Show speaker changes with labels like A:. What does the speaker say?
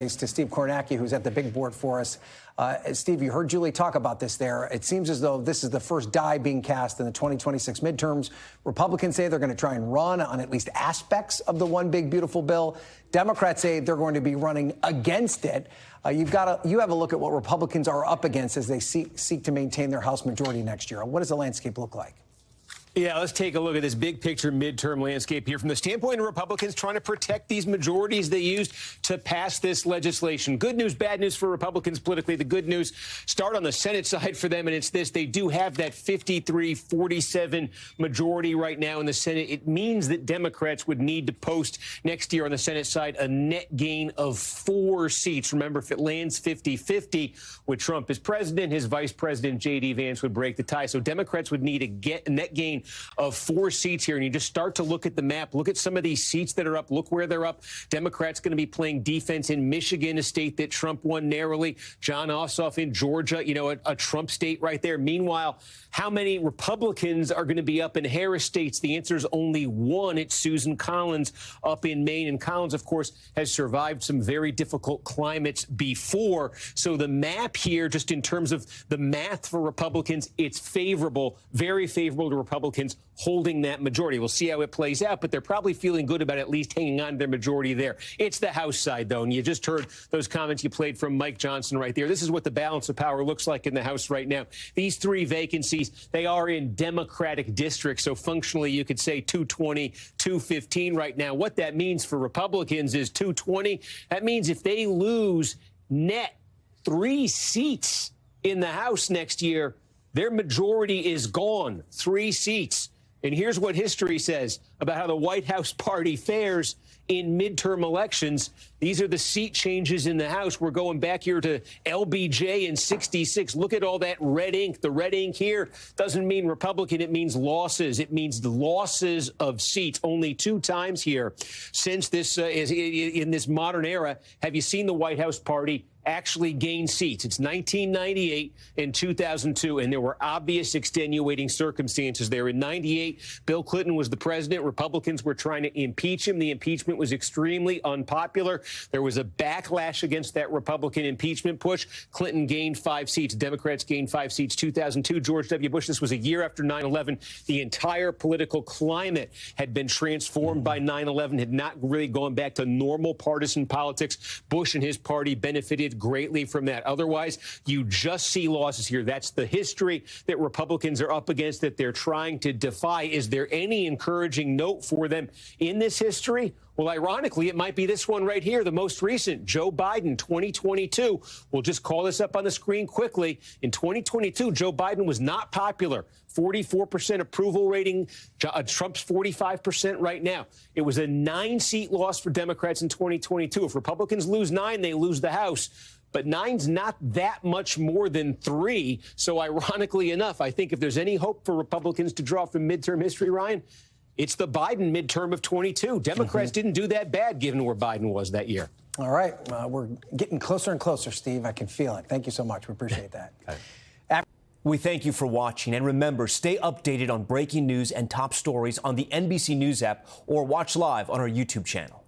A: To Steve Kornacki, who's at the big board for us. Steve, you heard Julie talk about this there. It seems as though this is the first die being cast in the 2026 midterms. Republicans say they're going to try and run on at least aspects of the one big beautiful bill. Democrats say they're going to be running against it. You have a look at what Republicans are up against as they seek to maintain their House majority next year. What does the landscape look like?
B: Yeah, let's take a look at this big picture midterm landscape here from the standpoint of Republicans trying to protect these majorities they used to pass this legislation. Good news, bad news for Republicans politically. The good news start on the Senate side for them, and it's this. They do have that 53-47 majority right now in the Senate. It means that Democrats would need to post next year on the Senate side a net gain of 4 seats. Remember, if it lands 50-50 with Trump as president, his vice president, J.D. Vance, would break the tie. So Democrats would need a net gain of 4 seats here. And you just start to look at the map. Look at some of these seats that are up. Look where they're up. Democrats going to be playing defense in Michigan, a state that Trump won narrowly. John Ossoff in Georgia, a Trump state right there. Meanwhile, how many Republicans are going to be up in Harris states? The answer is only one. It's Susan Collins up in Maine. And Collins, of course, has survived some very difficult climates before. So the map here, just in terms of the math for Republicans, it's favorable, very favorable to Republicans holding that majority. We'll see how it plays out, but they're probably feeling good about at least hanging on to their majority there. It's the House side, though, and you just heard those comments you played from Mike Johnson right there. This is what the balance of power looks like in the House right now. These 3 vacancies, they are in Democratic districts, so functionally you could say 220, 215 right now. What that means for Republicans is 220. That means if they lose net 3 seats in the House next year, their majority is gone, 3 seats. And here's what history says about how the White House party fares in midterm elections. These are the seat changes in the House. We're going back here to LBJ in 66. Look at all that red ink. The red ink here doesn't mean Republican. It means losses. It means the losses of seats. Only 2 times here since this is in this modern era have you seen the White House party actually gain seats. It's 1998 and 2002, and there were obvious extenuating circumstances there. In 98, Bill Clinton was the president. Republicans were trying to impeach him. The impeachment was extremely unpopular. There was a backlash against that Republican impeachment push. Clinton gained 5 seats. Democrats gained 5 seats. 2002, George W. Bush. This was a year after 9/11. The entire political climate had been transformed by 9/11, had not really gone back to normal partisan politics. Bush and his party benefited greatly from that. Otherwise, you just see losses here. That's the history that Republicans are up against, that they're trying to defy. Is there any encouraging note for them in this history? Well, ironically, it might be this one right here, the most recent, Joe Biden, 2022. We'll just call this up on the screen quickly. In 2022, Joe Biden was not popular. 44% approval rating. Trump's 45% right now. It was a 9-seat loss for Democrats in 2022. If Republicans lose 9, they lose the House. But 9's not that much more than 3. So ironically enough, I think if there's any hope for Republicans to draw from midterm history, Ryan, it's the Biden midterm of 22. Democrats didn't do that bad given where Biden was that year.
A: All right. We're getting closer and closer, Steve. I can feel it. Thank you so much. We appreciate that.
C: We thank you for watching. And remember, stay updated on breaking news and top stories on the NBC News app or watch live on our YouTube channel.